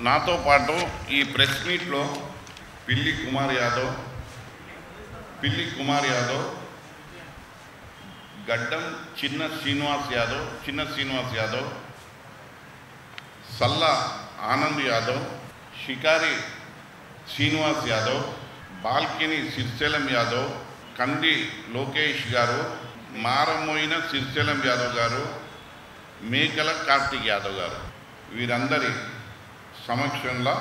నాతో పాటు ఈ ప్రెస్ మీట్లో పిల్లి కుమార్ యాదవ్, గడ్డం చిన్న శ్రీనివాస్ యాదవ్, సల్లా ఆనంద్ యాదవ్, షికారి శ్రీనివాస్ యాదవ్, బాల్కిని సిరిశైలం యాదవ్, కంది లోకేష్ గారు, మారమోయిన సిరిశైలం యాదవ్ గారు, మేకల కార్తిక్ యాదవ్ గారు, వీరందరి సమక్షంలో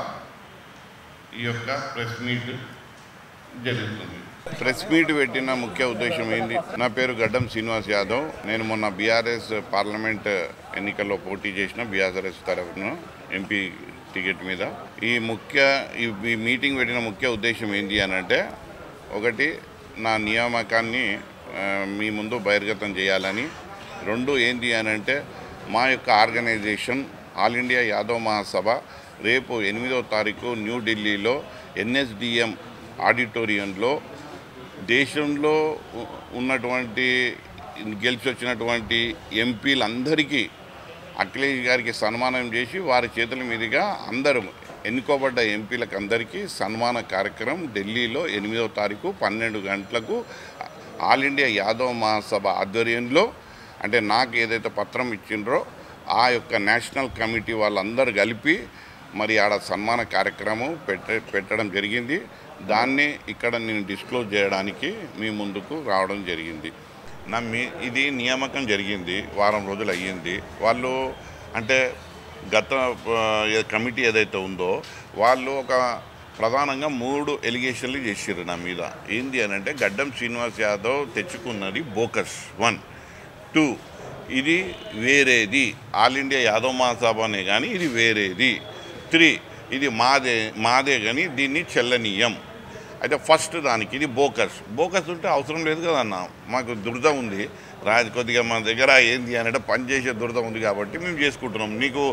ఈ యొక్క ప్రెస్ మీట్ జరుగుతుంది. ప్రెస్ మీట్ పెట్టిన ముఖ్య ఉద్దేశం ఏంటి? నా పేరు గడ్డం శ్రీనివాస్ యాదవ్. నేను మొన్న బీఆర్ఎస్ పార్లమెంట్ ఎన్నికల్లో పోటీ చేసిన బీఆర్ఎస్ తరఫున ఎంపీ టికెట్ మీద. ఈ మీటింగ్ పెట్టిన ముఖ్య ఉద్దేశం ఏంటి అని అంటే, ఒకటి నా నియామకాన్ని మీ ముందు బహిర్గతం చేయాలని, రెండు ఏంటి అని అంటే మా యొక్క ఆర్గనైజేషన్ ఆల్ ఇండియా యాదవ్ మహాసభ రేపు 8వ తారీఖు న్యూఢిల్లీలో ఎన్ఎస్డిఎం ఆడిటోరియంలో దేశంలో ఉన్నటువంటి గెలిచి వచ్చినటువంటి ఎంపీలందరికీ అఖిలేష్ గారికి సన్మానం చేసి వారి చేతుల మీదుగా అందరూ ఎన్నుకోబడ్డ ఎంపీలకు అందరికీ సన్మాన కార్యక్రమం ఢిల్లీలో 8వ తారీఖు 12 గంటలకు ఆల్ ఇండియా యాదవ్ మహాసభ ఆధ్వర్యంలో, అంటే నాకు ఏదైతే పత్రం ఇచ్చిండ్రో ఆ యొక్క నేషనల్ కమిటీ వాళ్ళందరూ కలిపి మరి ఆడ సన్మాన కార్యక్రమం పెట్టడం జరిగింది. దాన్ని ఇక్కడ నేను డిస్క్లోజ్ చేయడానికి మీ ముందుకు రావడం జరిగింది. ఇది నియామకం జరిగింది, వారం రోజులు అయ్యింది. వాళ్ళు అంటే గత కమిటీ ఏదైతే ఉందో వాళ్ళు ఒక ప్రధానంగా 3 ఎలిగేషన్లు చేసిర్రు నా మీద. ఏంది అని అంటే, గడ్డం శ్రీనివాస్ యాదవ్ తెచ్చుకున్నది బోకస్ 1, 2 ఇది వేరేది, ఆల్ ఇండియా యాదవ్ మహాసభనే కానీ ఇది వేరేది, 3 ఇది మాదే కానీ దీన్ని చెల్లనీయం. అయితే ఫస్ట్ దానికి ఇది బోకస్ ఉంటే అవసరం లేదు కదన్న, మాకు దురద ఉంది కొద్దిగా మన దగ్గర ఏంది అంటే పనిచేసే దురద ఉంది కాబట్టి మేము చేసుకుంటున్నాం. నీకు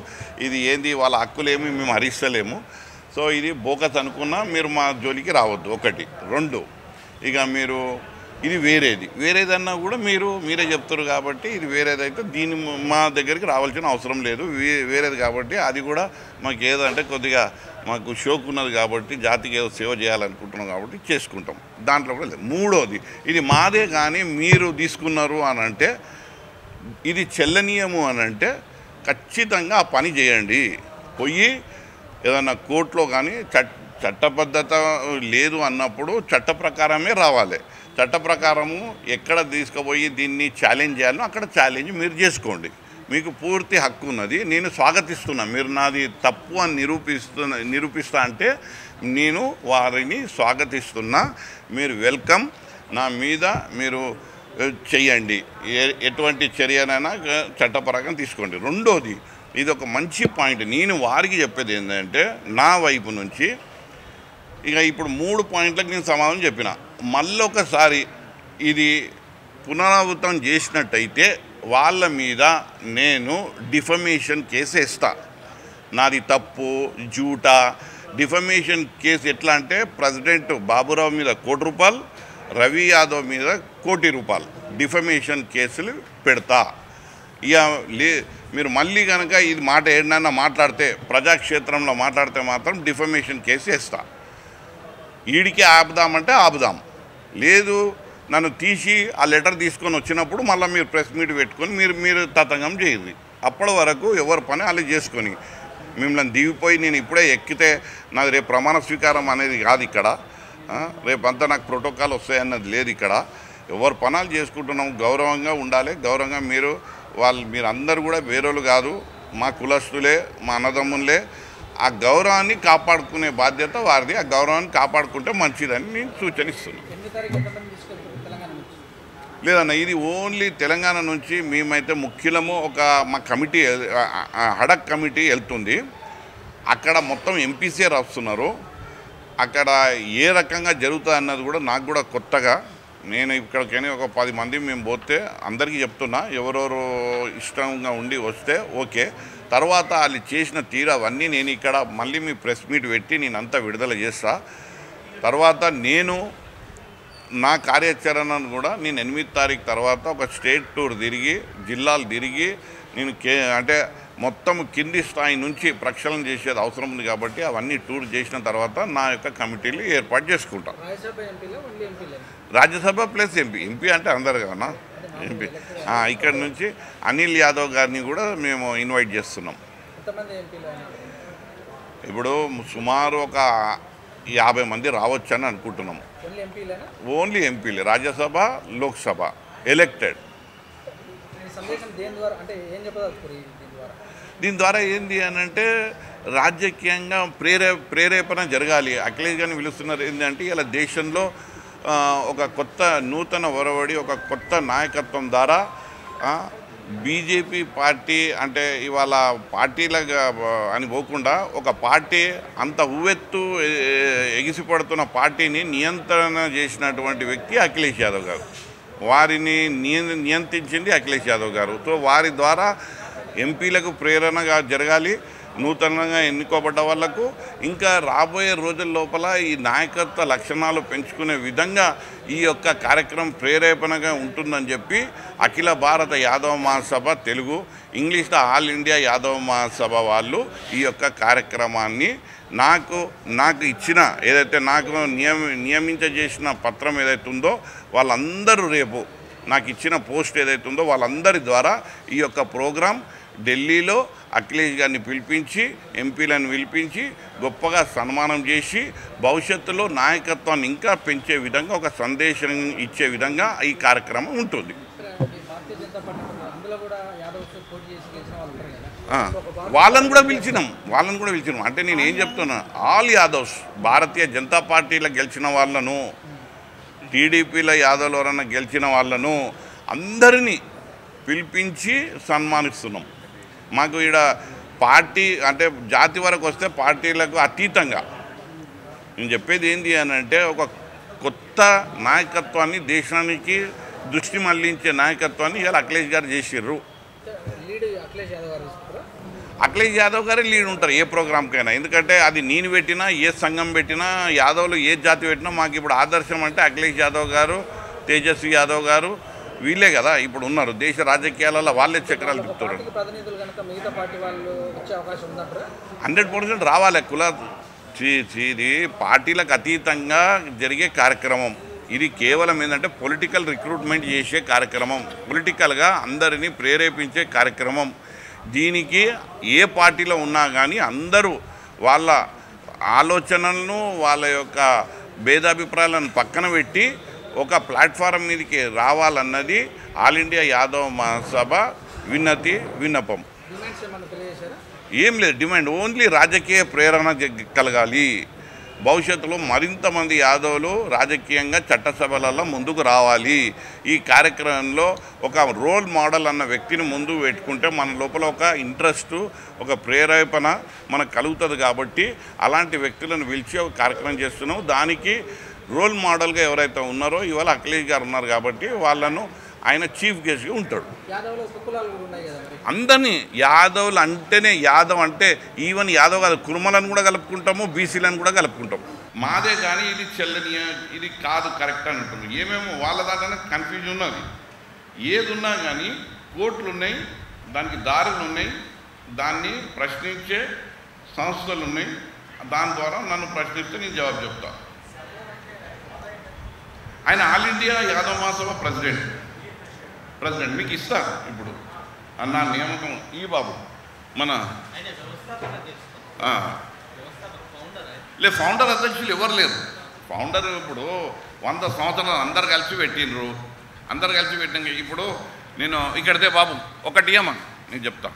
ఇది ఏంది వాళ్ళ హక్కులేమి మేము హరిస్తలేము. సో ఇది బోకస్ అనుకున్నా మీరు మా జోలికి రావద్దు. 1, 2 ఇక మీరు ఇది వేరేదన్నా కూడా మీరే చెప్తారు కాబట్టి ఇది వేరేదైతే దీన్ని మా దగ్గరికి రావాల్సిన అవసరం లేదు, వేరేది కాబట్టి అది కూడా మాకు ఏదంటే కొద్దిగా మాకు షోక్ ఉన్నది కాబట్టి జాతికి ఏదో సేవ చేయాలనుకుంటున్నాం కాబట్టి చేసుకుంటాం, దాంట్లో కూడా లేదు. 3వది ఇది మాదే కానీ మీరు తీసుకున్నారు అని అంటే, ఇది చెల్లనీయము అని అంటే ఖచ్చితంగా ఆ పని చేయండి. పోయి ఏదన్నా కోర్టులో కానీ చట్టబద్ధత లేదు అన్నప్పుడు చట్ట ప్రకారమే రావాలి. చట్ట ప్రకారము ఎక్కడ తీసుకుపోయి దీన్ని ఛాలెంజ్ చేయాలో అక్కడ ఛాలెంజ్ మీరు చేసుకోండి, మీకు పూర్తి హక్కు ఉన్నది. నేను స్వాగతిస్తున్నా, మీరు నాది తప్పు అని నిరూపిస్తా అంటే నేను వారిని స్వాగతిస్తున్నా. మీరు వెల్కమ్, నా మీద మీరు చెయ్యండి, ఎటువంటి చర్యనైనా చట్టపరంగా తీసుకోండి. 2వది ఇది ఒక మంచి పాయింట్. నేను వారికి చెప్పేది ఏంటంటే, నా వైపు నుంచి ఇక ఇప్పుడు 3 పాయింట్లకు నేను సమాధానం చెప్పిన. మళ్ళొకసారి ఇది పునరావృతం చేసినట్టయితే వాళ్ళ మీద నేను డిఫమేషన్ కేసు వేస్తా. నాది తప్పు జూటా డిఫమేషన్ కేసు ఎట్లా అంటే, ప్రెసిడెంట్ బాబురావు మీద ₹1,00,00,000, రవి యాదవ్ మీద ₹1,00,00,000 డిఫమేషన్ కేసులు పెడతా. ఇక మీరు మళ్ళీ కనుక ఇది మాట ఏడన్నా మాట్లాడితే, ప్రజాక్షేత్రంలో మాట్లాడితే మాత్రం డిఫమేషన్ కేసు వేస్తా. ఈడికి ఆపుదామంటే ఆపుదాం, లేదు నన్ను తీసి ఆ లెటర్ తీసుకొని వచ్చినప్పుడు మళ్ళీ మీరు ప్రెస్ మీట్ పెట్టుకొని మీరు తతంగం చేయండి. అప్పటి వరకు ఎవరి పని వాళ్ళు చేసుకొని మిమ్మల్ని దిగిపోయి నేను ఇప్పుడే ఎక్కితే నాది రేపు ప్రమాణ స్వీకారం అనేది కాదు ఇక్కడ, రేపంతా నాకు ప్రోటోకాల్ వస్తాయన్నది లేదు ఇక్కడ. ఎవరు పనాలు చేసుకుంటున్నాం, గౌరవంగా ఉండాలి. గౌరవంగా మీరు అందరూ కూడా వేరేలు కాదు, మా కులస్తులే, మా అన్నదమ్ములే. ఆ గౌరవాన్ని కాపాడుకునే బాధ్యత వారిది. ఆ గౌరవాన్ని కాపాడుకుంటే మంచిదని నేను సూచనిస్తున్నాను. లేదన్న, ఇది ఓన్లీ తెలంగాణ నుంచి మేమైతే ముఖ్యులము మా కమిటీ హడక్ కమిటీ వెళ్తుంది. అక్కడ మొత్తం ఎంపీసీ రాస్తున్నారు. అక్కడ ఏ రకంగా జరుగుతుంది అన్నది కూడా నాకు కూడా కొత్తగా. నేను ఇక్కడికైనా ఒక 10 మంది మేము పోతే అందరికీ చెప్తున్నా, ఎవరెవరు ఇష్టంగా ఉండి వస్తే ఓకే. తర్వాత వాళ్ళు చేసిన తీరు అవన్నీ నేను ఇక్కడ మళ్ళీ మీ ప్రెస్ మీట్ పెట్టి నేనంతా విడుదల చేస్తా. తర్వాత నేను నా కార్యాచరణను కూడా నేను 8వ తారీఖు తర్వాత ఒక స్టేట్ టూర్ తిరిగి జిల్లాలు తిరిగి నేను అంటే మొత్తం కింది స్థాయి నుంచి ప్రక్షాళన చేసేది అవసరం ఉంది కాబట్టి అవన్నీ టూర్ చేసిన తర్వాత నా యొక్క కమిటీలు ఏర్పాటు చేసుకుంటాం. రాజ్యసభ ప్లస్ ఎంపీ అంటే అందరు కదా ఎంపీ. ఇక్కడ నుంచి అనిల్ యాదవ్ గారిని కూడా మేము ఇన్వైట్ చేస్తున్నాం. ఇప్పుడు సుమారు ఒక 50 మంది రావచ్చు అని అనుకుంటున్నాం. ఓన్లీ ఎంపీలే, రాజ్యసభ లోక్సభ ఎలక్టెడ్. దీని ద్వారా ఏంది అని అంటే రాజకీయంగా ప్రేరేపణ జరగాలి. అఖిలేష్ గారిని పిలుస్తున్నారు ఏంటంటే ఇలా దేశంలో ఒక కొత్త నూతన ఒరవడి, ఒక కొత్త నాయకత్వం ద్వారా బీజేపీ పార్టీ అంటే ఇవాళ పార్టీలుగా అని పోకుండా ఒక పార్టీ అంత ఉవ్వెత్తు ఎగిసిపడుతున్న పార్టీని నియంత్రణ చేసినటువంటి వ్యక్తి అఖిలేష్ యాదవ్ గారు. వారిని నియంత్రించింది అఖిలేష్ యాదవ్ గారు. సో వారి ద్వారా ఎంపీలకు ప్రేరణగా జరగాలి. నూతనంగా ఎన్నుకోబడ్డ వాళ్లకు ఇంకా రాబోయే రోజుల లోపల ఈ నాయకత్వ లక్షణాలు పెంచుకునే విధంగా ఈ యొక్క కార్యక్రమం ప్రేరేపణగా ఉంటుందని చెప్పి అఖిల భారత యాదవ మహాసభ తెలుగు, ఇంగ్లీష్లో ఆల్ ఇండియా యాదవ మహాసభ వాళ్ళు ఈ యొక్క కార్యక్రమాన్ని నాకు ఇచ్చిన ఏదైతే నాకు నియమించేసిన పత్రం ఏదైతే ఉందో వాళ్ళందరూ రేపు నాకు ఇచ్చిన పోస్ట్ ఏదైతే ఉందో వాళ్ళందరి ద్వారా ఈ యొక్క ప్రోగ్రాం ఢిల్లీలో అఖిలేష్ గారిని పిలిపించి ఎంపీలను పిలిపించి గొప్పగా సన్మానం చేసి భవిష్యత్తులో నాయకత్వాన్ని ఇంకా పెంచే విధంగా ఒక సందేశం ఇచ్చే విధంగా ఈ కార్యక్రమం ఉంటుంది. వాళ్ళని కూడా పిలిచినాం అంటే నేను ఏం చెప్తున్నా, ఆల్ యాదవ్స్ భారతీయ జనతా పార్టీలో గెలిచిన వాళ్ళను, టీడీపీలో యాదవ్లు ఎవరన్నా గెలిచిన వాళ్ళను అందరినీ పిలిపించి సన్మానిస్తున్నాం. మాకు ఇక్కడ పార్టీ అంటే జాతి వరకు వస్తే పార్టీలకు అతీతంగా నేను చెప్పేది ఏంటి అని అంటే ఒక కొత్త నాయకత్వాన్ని దేశానికి దృష్టి మళ్లించే నాయకత్వాన్ని ఇలా అఖిలేష్ గారు చేసిర్రు. అఖిలేష్ యాదవ్ గారే లీడ్ ఉంటారు ఏ ప్రోగ్రామ్కైనా. ఎందుకంటే అది నేను పెట్టినా ఏ సంఘం పెట్టినా యాదవ్లు ఏ జాతి పెట్టినా మాకు ఇప్పుడు ఆదర్శం అంటే అఖిలేష్ యాదవ్ గారు, తేజస్వి యాదవ్ గారు వీళ్ళే కదా ఇప్పుడు ఉన్నారు. దేశ రాజకీయాలలో వాళ్ళే చక్రాలు తిప్పుతున్నారు. 100% రావాలి. ఇది పార్టీలకు అతీతంగా జరిగే కార్యక్రమం. ఇది కేవలం ఏంటంటే పొలిటికల్ రిక్రూట్మెంట్ చేసే కార్యక్రమం, పొలిటికల్గా అందరినీ ప్రేరేపించే కార్యక్రమం. దీనికి ఏ పార్టీలో ఉన్నా కానీ అందరూ వాళ్ళ ఆలోచనలను వాళ్ళ యొక్క భేదాభిప్రాయాలను పక్కన పెట్టి ఒక ప్లాట్ఫారం మీదకి రావాలన్నది ఆల్ ఇండియా యాదవ్ మహాసభ విన్నపం. ఏం లేదు డిమాండ్, ఓన్లీ రాజకీయ ప్రేరణ కలగాలి. భవిష్యత్తులో మరింత మంది యాదవులు రాజకీయంగా చట్టసభలలో ముందుకు రావాలి. ఈ కార్యక్రమంలో ఒక రోల్ మోడల్ అన్న వ్యక్తిని ముందు పెట్టుకుంటే మన లోపల ఒక ఇంట్రెస్ట్, ఒక ప్రేరేపణ మనకు కలుగుతుంది. కాబట్టి అలాంటి వ్యక్తులను పిలిచి ఒక కార్యక్రమం చేస్తున్నాం. దానికి రోల్ మోడల్గా ఎవరైతే ఉన్నారో ఇవాళ అఖిలేష్ గారు ఉన్నారు కాబట్టి వాళ్ళను ఆయన చీఫ్ గెస్ట్గా ఉంటాడు. అందరినీ యాదవ్లు అంటేనే యాదవ్ అంటే ఈవెన్ యాదవ్ కాదు, కుర్మలను కూడా కలుపుకుంటాము, బీసీలను కూడా కలుపుకుంటాము. మాదే కానీ ఇది చెల్లని, ఇది కాదు కరెక్ట్ అని ఉంటుంది. ఏమేమో వాళ్ళ దాంట్లోనే కన్ఫ్యూజన్ ఉన్నది. ఏది ఉన్నా కానీ కోర్టులు ఉన్నాయి, దానికి దారులు ఉన్నాయి, దాన్ని ప్రశ్నించే సంస్థలు ఉన్నాయి. దాని ద్వారా నన్ను ప్రశ్నిస్తే నేను జవాబు చెప్తాను. ఆయన ఆల్ ఇండియా యాదవ్ మహాసభ ప్రెసిడెంట్ మీకు ఇస్తారు. ఇప్పుడు నా నియామకం ఈ బాబు మన ఫౌండర్ అధ్యక్షులు ఎవరు లేరు. ఫౌండర్ ఇప్పుడు 100 సంవత్సరాలు అందరు కలిసి పెట్టినరు. అందరు కలిసి పెట్టినాక ఇప్పుడు నేను ఇక్కడితే బాబు ఒకటి అమ్మా నేను చెప్తా.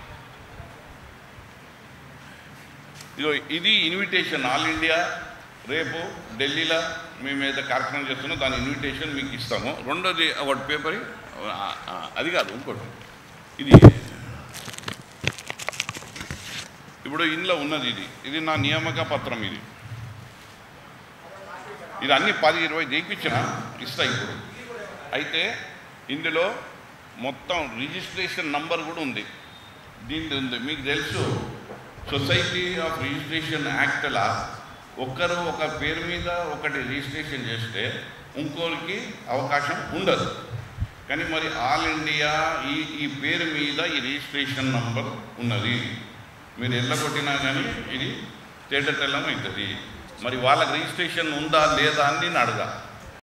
ఇదో ఇది ఇన్విటేషన్ ఆల్ ఇండియా రేపు ఢిల్లీలో మేము ఏదైతే కార్యక్రమం చేస్తున్నాం దాని ఇన్విటేషన్ మీకు ఇస్తాము. రెండోది ఒకటి పేపర్, అది కాదు ఇంకోటి, ఇది ఇప్పుడు ఇందులో ఉన్నది, ఇది నా నియామక పత్రం. ఇది అన్ని 10-20 చేయించిన ఇస్తా ఇప్పుడు. అయితే ఇందులో మొత్తం రిజిస్ట్రేషన్ నంబర్ కూడా ఉంది. దీంట్లో ఉంది మీకు తెలుసు సొసైటీ ఆఫ్ రిజిస్ట్రేషన్ యాక్ట్లా ఒక్కరు ఒక పేరు మీద ఒకటి రిజిస్ట్రేషన్ చేస్తే ఇంకోరికి అవకాశం ఉండదు. కానీ మరి ఆల్ ఇండియా ఈ పేరు మీద ఈ రిజిస్ట్రేషన్ నంబర్ ఉన్నది. మీరు ఎల్లగొట్టినా కానీ ఇది తేటతెల్లం అవుతుంది. మరి వాళ్ళకి రిజిస్ట్రేషన్ ఉందా లేదా అని నేను అడగా.